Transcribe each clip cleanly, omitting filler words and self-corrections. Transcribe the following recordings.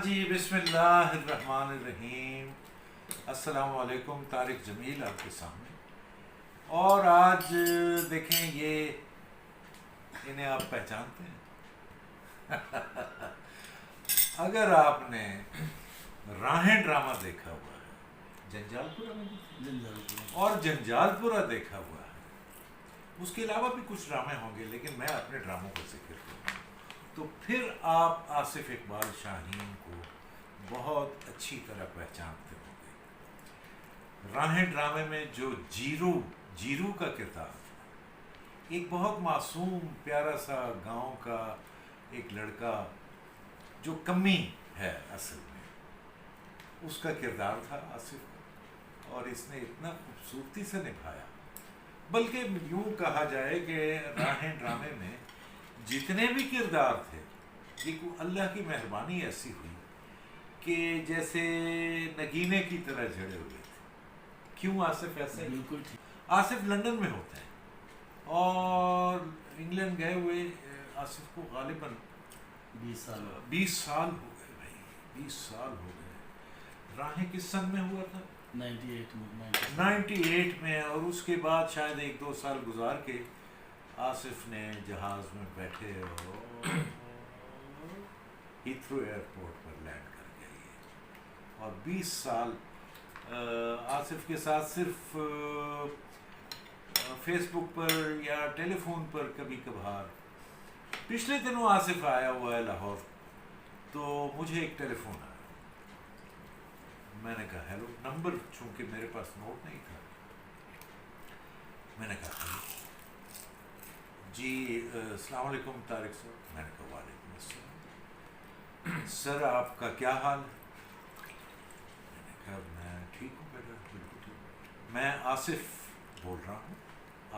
جی بسم اللہ الرحمن الرحیم. السلام علیکم. طارق جمیل آپ کے سامنے. اور آج دیکھیں یہ انہیں آپ پہچانتے ہیں. اگر آپ نے راہیں ڈرامہ دیکھا ہوا ہے جنجال پورہ میں اور جنجال پورہ دیکھا ہوا ہے، اس کے علاوہ بھی کچھ ڈرامے ہوں گے لیکن میں اپنے ڈراموں کا ذکر کروں تو پھر آپ آصف اقبال شاہین کو بہت اچھی طرح پہچانتے ہوں گے. راہیں ڈرامے میں جو جیرو کا کردار تھا، ایک بہت معصوم پیارا سا گاؤں کا ایک لڑکا جو کمی ہے اصل میں، اس کا کردار تھا آصف کا، اور اس نے اتنا خوبصورتی سے نبھایا. بلکہ یوں کہا جائے کہ راہیں ڈرامے میں جتنے بھی کردار تھے یہ اللہ کی مہربانی ایسی ہوئی کہ جیسے نگینے کی طرح جڑے ہوئے تھے. کیوں آصف ایسا ہی؟ بالکل ٹھیک. آصف لندن میں ہوتے ہیں اور انگلینڈ گئے ہوئے آصف کو غالباً 20 سال ہو گئے بھائی، 20 سال ہو گئے. راہیں کس سن میں ہوا تھا؟ 98 میں. اور اس کے بعد شاید 1-2 سال گزار کے آصف نے جہاز میں بیٹھے اور ہیتھرو ایئرپورٹ پر لینڈ کر گئے. اور 20 سال آصف کے ساتھ صرف فیس بک پر یا ٹیلی فون پر کبھی کبھار. پچھلے دنوں آصف آیا ہوا ہے لاہور، تو مجھے ایک ٹیلی فون آیا. میں نے کہا ہیلو. نمبر چونکہ میرے پاس نوٹ نہیں تھا، میں نے کہا ہیلو جی السلام علیکم طارق صاحب. میں نے کہا وعلیکم السلام. سر آپ کا کیا حال ہے؟ میں نے کہا میں ٹھیک ہوں بیٹا، بالکل ٹھیک ہوں. میں آصف بول رہا ہوں،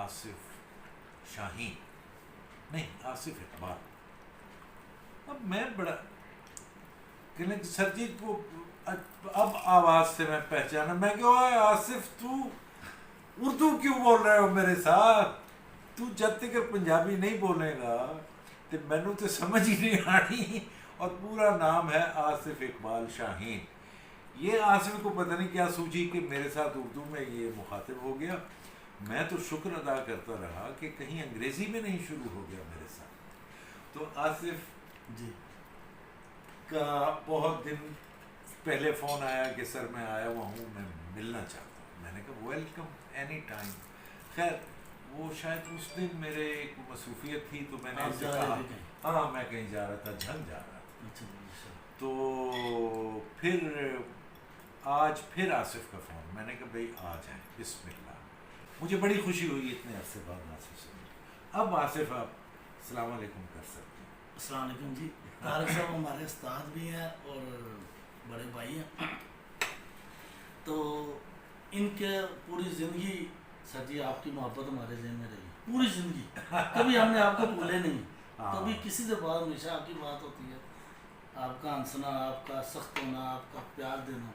آصف شاہین نہیں، آصف اقبال. اب میں بڑا کہنے کہ سر جی وہ اب آواز سے میں پہچانا. میں کہا آصف تو اردو کیوں بول رہے ہو میرے ساتھ؟ تو جب تک پنجابی نہیں بولے گا تو مینوں تو سمجھ ہی نہیں آنی. اور پورا نام ہے آصف اقبال شاہین. یہ آصف کو پتہ نہیں کیا سوچی کہ میرے ساتھ اردو میں یہ مخاطب ہو گیا. میں تو شکر ادا کرتا رہا کہ کہیں انگریزی میں نہیں شروع ہو گیا میرے ساتھ. تو آصف جی کا بہت دن پہلے فون آیا کہ سر میں آیا ہوا ہوں، میں ملنا چاہتا ہوں. میں نے کہا ویلکم اینی ٹائم. خیر وہ شاید اس دن میرے ایک مصروفیت تھی تو میں نے آپ اسے جا رہے کہا تھے کہیں؟ ہاں میں کہیں جا رہا تھا، جھنگ جا رہا تھا. اچھا جی. تو پھر آج پھر آصف کا فون. میں نے کہا بھائی آ جائیں بسم اللہ. مجھے بڑی خوشی ہوئی اتنے عرصے بعد آصف سے ملے. اب آصف آپ السلام علیکم کر سکتے ہیں. السلام علیکم جی. طارق صاحب ہمارے استاد بھی ہیں اور بڑے بھائی ہیں، تو ان کے پوری زندگی سر جی آپ کی محبت ہمارے ذہن میں رہی پوری زندگی. کبھی ہم نے آپ کو بھولے نہیں. کبھی کسی سے بات ہمیشہ آپ کی بات ہوتی ہے، آپ کا ہنسنا، آپ کا سخت ہونا، آپ کا پیار دینا.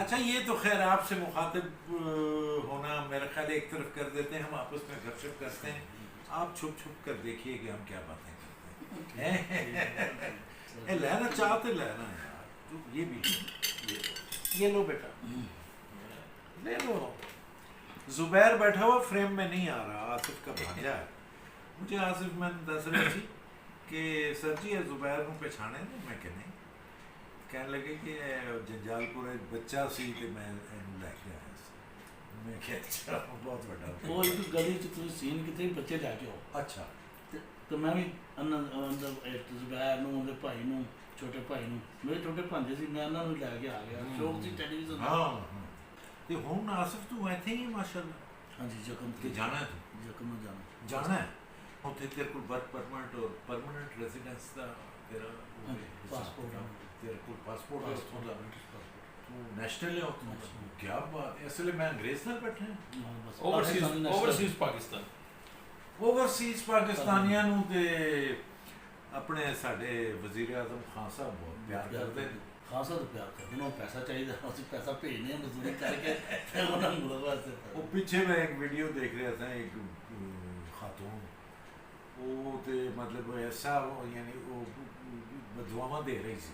اچھا یہ تو خیر آپ سے مخاطب ہونا میرا خیال ایک طرف کر دیتے ہیں، ہم آپس میں گپ شپ کرتے ہیں. آپ چھپ چھپ کر دیکھیے کہ ہم کیا باتیں کرتے ہیں. لینا چاہتے لینا یار. تو یہ بھی یہ لو بیٹا، لے لو. زبیر بیٹھا ہوا فریم میں نہیں آ رہا، آصف کا بھانجا ہے. مجھے آصف میں دس رہی تھی کہ سر جی زبیر کو پہچانے نے. میں کہ نہیں. کہنے لگے کہ جنجال پورے بچہ سی کہ میں لے کے آیا. میں کہ اچھا بہت بڑا. وہ ایک گلی سین کتنے بچے لے کے آؤ. اچھا تو میں بھی زبیر نوں بھائی نوں چھوٹے بھائی نوں میرے چھوٹے بھانجے سی، میں انہوں لے کے آ گیا. شوق سی ٹیلی ویژن. ہاں یہ ہوں آصف تو ایتھے ہی ماشاء اللہ. ہاں جی جکم کہ جانا ہے تو جکم میں جانا ہے. اتنے تیرے کو ورک پرمٹ اور پرماننٹ ریزیڈنس کا تیرا پاسپورٹ تیرے کو پاسپورٹ ہے تو نیشنل ہے. کیا بات ہے. اس لیے میں انگریز نال بیٹھے ہیں. اوورسیز پاکستان اوورسیز پاکستانیاں نوں تے اپنے ساڈے وزیر اعظم خان صاحب بہت پیار کرتے ہیں. خان صاحب پیار کرتے ہیں. پیسہ چاہیے، اسی پیسہ بھیجنے مزدوری کر کے وہ پیچھے میں ایک ویڈیو دیکھ رہا تھا، ایک خاتون ਉਹ ਤੇ ਮਤਲਬ ਐਸਾ ਯਾਨੀ ਉਹ ਬਦਦੁਆਵਾਂ ਦੇ ਰਹੀ ਸੀ।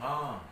ਹਾਂ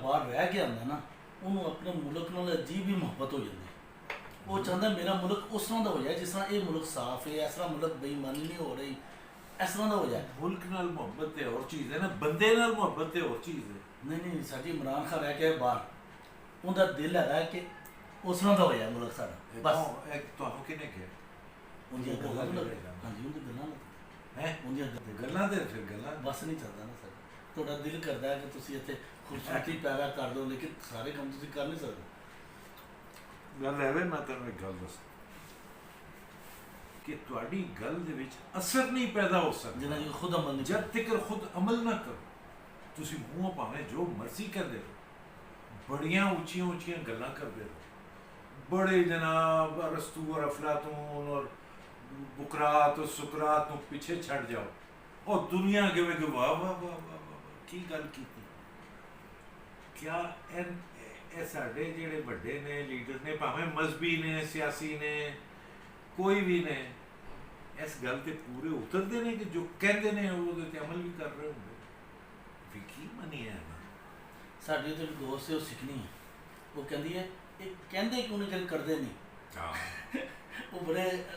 ਬਾਹਰ ਰਹਿ ਕੇ ਆਉਂਦਾ ਨਾ ਉਹਨੂੰ ਆਪਣੇ ਮੁਲਕ ਨਾਲ ਅਜੀਬ ਹੀ ਮੁਹੱਬਤ ਹੋ ਜਾਂਦੀ ਹੈ। ਉਹ ਚਾਹੁੰਦਾ ਮੇਰਾ ਮੁਲਕ ਉਸ ਤਰ੍ਹਾਂ ਦਾ ਹੋ ਜਾਏ ਜਿਸ ਤਰ੍ਹਾਂ ਇਹ ਮੁਲਕ ਸਾਫ਼ ਹੈ, ਇਸ ਤਰ੍ਹਾਂ ਮੁਲਕ ਬੇਈਮਾਨੀ ਨਹੀਂ ਹੋ ਰਹੀ, ਇਸ ਤਰ੍ਹਾਂ ਦਾ ਹੋ ਜਾਏ। ਮੁਲਕ ਨਾਲ ਮੁਹੱਬਤ ਤੇ ਹੋਰ ਚੀਜ਼ ਹੈ ਨਾ, ਬੰਦੇ ਨਾਲ ਮੁਹੱਬਤ ਤੇ ਹੋਰ ਚੀਜ਼ ਹੈ। ਨਹੀਂ ਸਾਡੀ ਇਮਰਾਨ ਖਾਨ ਰਹਿ ਕੇ ਆਇਆ ਬਾਹਰ, ਉਹਦਾ ਦਿਲ ਹੈਗਾ ਕਿ ਉਸ ਤਰ੍ਹਾਂ ਦਾ ਹੋ ਜਾਏ ਮੁਲਕ ਸਾਡਾ। ਬਸ ਇੱਕ ਤੁਹਾਨੂੰ ਕਿਹਨੇ ਕਿਹਾ? ਉਹਦੀਆਂ ਉਹ ਗੱਲਾਂ ਗੱਲ ਨੂੰ ਕਰੇਗਾ। ਹਾਂਜੀ ਉਹਦੀ ਗੱਲਾਂ ਨੂੰ ਹੈ ਉਹਦੀਆਂ ਗੱਲਾਂ ਤੇ ਫਿਰ ਗੱਲਾਂ ਬਸ ਨਹੀਂ ਚੱਲਦਾ ਨਾ ਸਰ। ਤੁਹਾਡਾ ਦਿਲ ਕਰਦਾ ਹੈ ਕਿ ਤੁਸੀਂ ਇੱਥੇ ਖੂਬਸੂਰਤੀ ਪੈਦਾ ਕਰ ਦਿਓ, ਲੇਕਿਨ ਸਾਰੇ ਕੰਮ ਤੁਸੀਂ ਕਰ ਨਹੀਂ ਸਕਦੇ। ਗੱਲ ਹੈ ਵੇ, ਮੈਂ ਤੁਹਾਨੂੰ ਇੱਕ ਗੱਲ ਦੱਸਾਂ ਕਿ ਤੁਹਾਡੀ ਗੱਲ ਦੇ ਵਿੱਚ ਅਸਰ ਨਹੀਂ ਪੈਦਾ ਹੋ ਸਕਦਾ ਜਿਨ੍ਹਾਂ ਜੀ ਖੁਦ ਅਮਲ ਨਹੀਂ ਜਦ ਤੱਕ ਖੁਦ ਅਮਲ ਨਾ ਕਰੋ। ਤੁਸੀਂ ਮੂੰਹੋਂ ਭਾਵੇਂ ਜੋ ਮਰਜ਼ੀ ਕਰਦੇ ਰਹੋ, ਬੜੀਆਂ ਉੱਚੀਆਂ ਉੱਚੀਆਂ ਗੱਲਾਂ ਕਰਦੇ ਰਹੋ, ਬੜੇ ਜਨਾਬ ਅਰਸਤੂ ਔਰ ਅਫਲਾਤੂਨ ਔਰ ਬੁਕਰਾਤ ਔਰ ਸੁਕਰਾਤ ਨੂੰ ਪਿੱਛੇ ਛੱਡ ਜਾਓ ਔਰ ਦੁਨੀਆ ਕਿਵੇਂ ਕਿ ਵਾਹ ਵਾਹ ਵਾਹ ਵਾਹ ਵਾਹ ਕੀ ਗੱਲ ਕੀਤੀ। ਕਿਆ ਇਹ ਸਾਡੇ ਜਿਹੜੇ ਵੱਡੇ ਨੇ ਲੀਡਰ ਨੇ, ਭਾਵੇਂ ਮਜ਼ਹਬੀ ਨੇ, ਸਿਆਸੀ ਨੇ, ਕੋਈ ਵੀ ਨੇ, ਇਸ ਗੱਲ ਤੇ ਪੂਰੇ ਉਤਰਦੇ ਨੇ ਕਿ ਜੋ ਕਹਿੰਦੇ ਨੇ ਉਹਦੇ ਤੇ ਅਮਲ ਵੀ ਕਰ ਰਹੇ ਹੁੰਦੇ ਵੀ ਕੀ ਮੰਨਿਆ ਨਾ। ਸਾਡੀ ਤੇ ਦੋਸਤ ਹੈ ਉਹ ਸਿੱਖਣੀ ਹੈ, ਉਹ ਕਹਿੰਦੀ ਹੈ ਇਹ ਕਹਿੰਦੇ ਕਿਉਂ ਨਹੀਂ ਜਿਹੜੇ ਕਰਦੇ ਨਹੀਂ। ਉਹ ਬੜੇ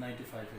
95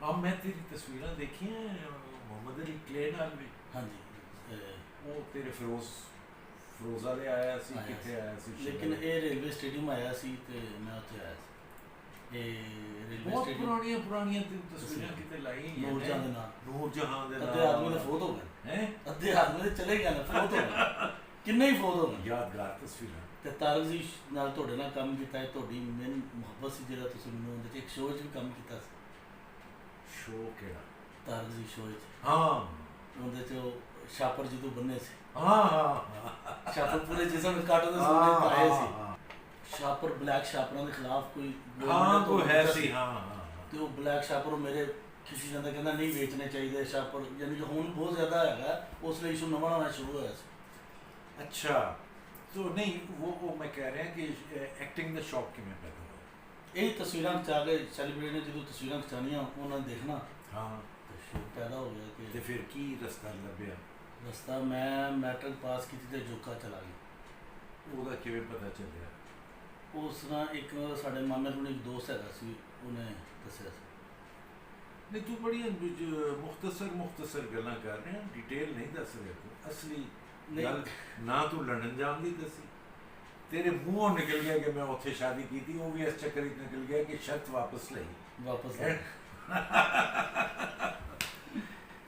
اب میں تیری تصویریں دیکھی ہیں محمد علی کلے نال بھی ہاں جی وہ تیرے فروز والے آیا سی کتنے آیا سی لیکن یہ ریلوے اسٹیڈیم آیا سی تے میں اتنے آیا سی ریلوے بہت اسٹیڈیم پرانیاں تصویریں کتنے لائی ہیں نور جہاں دے نال نور جہاں دے ادھے آدمی نے فوت ہو گئے ہیں ادھے آدمی نے چلے گئے نا فوت ہو گئے کنے ہی فوت ہو گئے یادگار تصویریں تے طارق جی نال تہاڈے نال کام کیتا ہے تہاڈی مین محبت سی جہاں تسی مینوں اندر ایک شو وچ بھی کام کیتا سی شو کیڑا طارق جی شو وچ ہاں اندر چ شاپر جدوں بننے سی ہاں ہاں شاپر پورے جسم کاٹو دے سونے پائے سی شاپر بلیک شاپراں دے خلاف کوئی ہاں تو ہے سی ہاں ہاں تے وہ بلیک شاپر میرے کسی جاندہ کہنا نہیں بیچنے چاہیے شاپر یعنی کہ ہون بہت زیادہ ہے اس لیے ایشو نواں ہونا شروع ہوا سی اچھا تو نہیں وہ میں کہہ رہا کہ ایکٹنگ دا شوق کی میں پیدا ہوا یہی تصویراں کھچا کے سیلیبریٹ نے جدوں تصویراں کھچانیاں انہوں نے دیکھنا ہاں تو شوق پیدا ہو گیا تے کہ پھر کی رستہ لبیا رستہ میں میٹرک پاس کی تے جوکا چلا گیا وہ کیویں پتہ چلیا اس طرح ایک ساڈے مامے کو ایک دوست ہے سی انہیں دسیا سی نہیں تو بڑی مختصر گلاں کر رہے ہیں ڈیٹیل نہیں دس رہے تو اصلی گل نہ تو لندن جان دی دسی تیرے منہوں نکل گیا کہ میں اتنے شادی کی تھی وہ بھی اس چکر نکل گیا کہ شرط واپس لئی واپس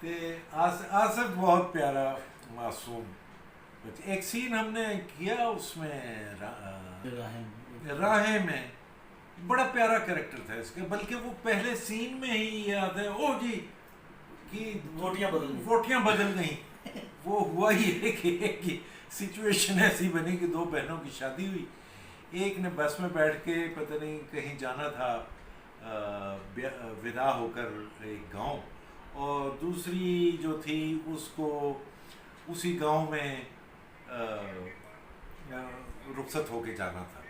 تے آصف بہت پیارا معصوم ایک سین ہم نے کیا اس میں راہے میں بڑا پیارا کریکٹر تھا اس کا بلکہ وہ پہلے سین میں ہی یاد ہے او جی کہ ووٹیاں بدل گئیں وہ ہوا یہ کہ سچویشن ایسی بنی کہ دو بہنوں کی شادی ہوئی ایک نے بس میں بیٹھ کے پتہ نہیں کہیں جانا تھا ودا ہو کر ایک گاؤں اور دوسری جو تھی اس کو اسی گاؤں میں رخصت ہو کے جانا تھا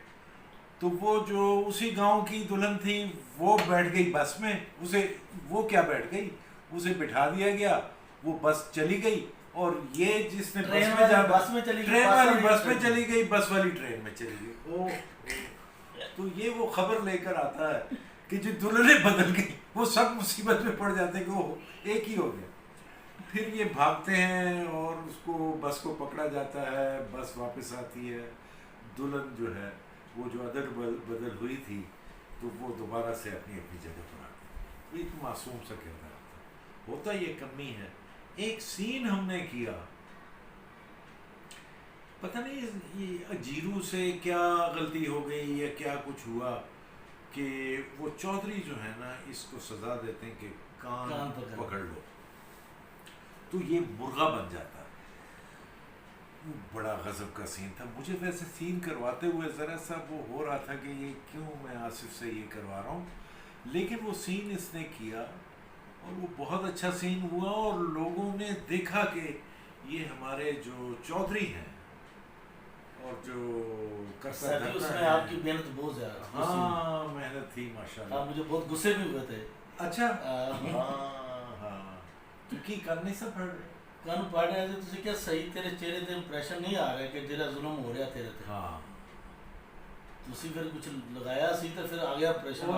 تو وہ جو اسی گاؤں کی دلہن تھی وہ بیٹھ گئی بس میں وہ کیا بیٹھ گئی اسے بٹھا دیا گیا وہ بس چلی گئی اور یہ جس نے بس میں ٹرین والی بس میں چلی گئی بس والی ٹرین میں چلی گئی تو یہ وہ خبر لے کر آتا ہے کہ جو دلہنیں بدل گئی وہ سب مصیبت میں پڑ جاتے ہیں کہ وہ ایک ہی ہو گیا پھر یہ بھاگتے ہیں اور اس کو بس کو پکڑا جاتا ہے بس واپس آتی ہے دلہن جو ہے وہ جو ادر بدل ہوئی تھی تو وہ دوبارہ سے اپنی جگہ پر آتی ہے ایک معصوم سا کردار تھا ہوتا یہ کمی ہے ایک سین ہم نے کیا پتہ نہیں یہ جیرو سے کیا غلطی ہو گئی یا کیا کچھ ہوا کہ وہ چودھری جو ہے نا اس کو سزا دیتے ہیں کہ کان پکڑ لو تو یہ مرغا بن جاتا ہے بڑا غضب کا سین تھا مجھے ویسے سین کرواتے ہوئے ذرا سا وہ ہو رہا تھا کہ یہ کیوں میں آصف سے یہ کروا رہا ہوں لیکن وہ سین اس نے کیا اور وہ بہت اچھا سین ہوا اور لوگوں نے دیکھا کہ یہ ہمارے جو چودھری ہیں اور جو اس میں آپ کی محنت بہت زیادہ ہاں محنت تھی ماشاءاللہ مجھے بہت غصے بھی ہوئے تھے اچھا ہاں کیونکہ کرنے سے پڑھ رہے کن پڑھ رہے تھے تسی کیا صحیح تیرے چہرے تے امپریشن نہیں آ رہا کہ جڑا ظلم ہو رہا تیرے تے ہاں تسی پھر کچھ لگایا سی تو پھر آگیا امپریشن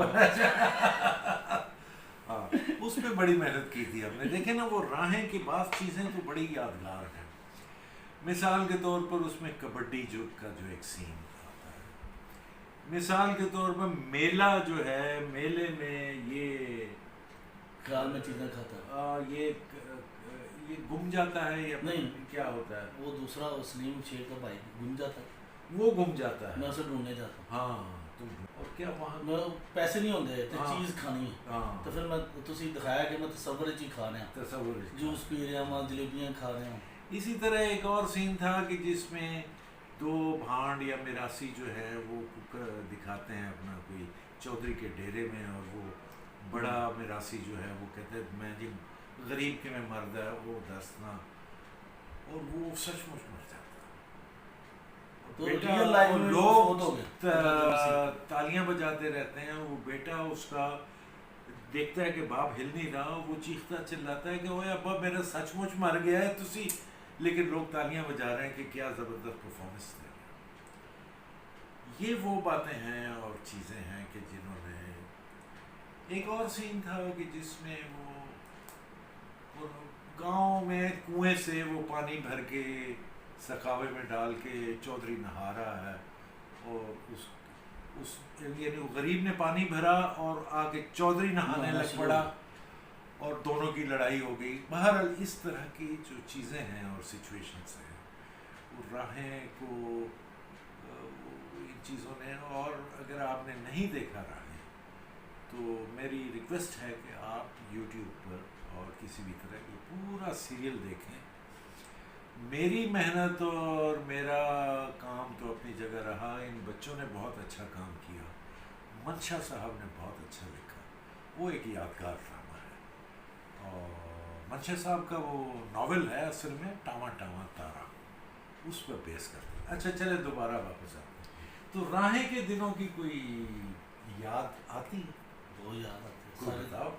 ہاں اس پہ بڑی محنت کی تھی ہم نے دیکھیں نا وہ راہیں کی بعض چیزیں تو بڑی یادگار ہیں مثال کے طور پر اس میں کبڈی کا جو ایک سین آتا ہے مثال کے طور پر میلہ جو ہے میلے میں یہ خیال میں چیزیں کھاتا ہے یہ گم جاتا ہے یا نہیں کیا ہوتا ہے وہ دوسرا سلیم شیخ کا بھائی گم جاتا ہے وہ گم جاتا ہے میں اسے ڈھونڈنے جاتا ہوں ہاں اور کیا وہاں میں پیسے نہیں ہوندے تو چیز کھانی ہے ہاں تو پھر میں تسی دکھایا کہ میں تصور چی کھا رہا ہوں تصور جوس پی رہا ہوں جلیبیاں کھا رہا ہوں اسی طرح ایک اور سین تھا کہ جس میں دو بھانڈ یا میراثی جو ہے وہ دکھاتے ہیں اپنا کوئی چودھری کے ڈیرے میں اور وہ بڑا میراثی جو ہے وہ کہتے ہیں میں جی غریب کے میں مرد ہے وہ دستنا اور وہ سچ مچ مر جاتا ہے لوگ تالیاں بجاتے رہتے ہیں وہ بیٹا اس کا دیکھتا ہے کہ باپ ہل نہیں رہا وہ چیختا چلاتا ہے کہ اوے ابا میرا سچ مچ مر گیا ہے تسی لیکن لوگ تالیاں بجا رہے ہیں کہ کیا زبردست پرفارمنس دے رہے ہیں یہ وہ باتیں ہیں اور چیزیں ہیں کہ جنہوں نے ایک اور سین تھا کہ جس میں وہ گاؤں میں کنویں سے وہ پانی بھر کے سکاوے میں ڈال کے چودھری نہا رہا ہے، اور اس یعنی وہ غریب نے پانی بھرا اور آگے چودھری نہانے لگ پڑا اور دونوں کی لڑائی ہو گئی. بہرحال اس طرح کی جو چیزیں ہیں اور سچویشنس ہیں وہ راہیں کو ان چیزوں نے، اور اگر آپ نے نہیں دیکھا راہیں تو میری ریکویسٹ ہے کہ آپ یوٹیوب پر اور کسی بھی طرح یہ پورا سیریل دیکھیں. میری محنت اور میرا کام تو اپنی جگہ رہا، ان بچوں نے بہت اچھا کام کیا، منشا صاحب نے بہت اچھا لکھا، وہ ایک یادگار ڈرامہ ہے. اور منشا صاحب کا وہ ناول ہے اصل میں ٹاواں ٹاواں تارا، اس پر بیس کرتے ہیں. اچھا چلے دوبارہ واپس آتے ہیں. تو راہیں کے دنوں کی کوئی یاد آتی ہے؟ وہ یاد آتے کوئی ہیں بتاؤ.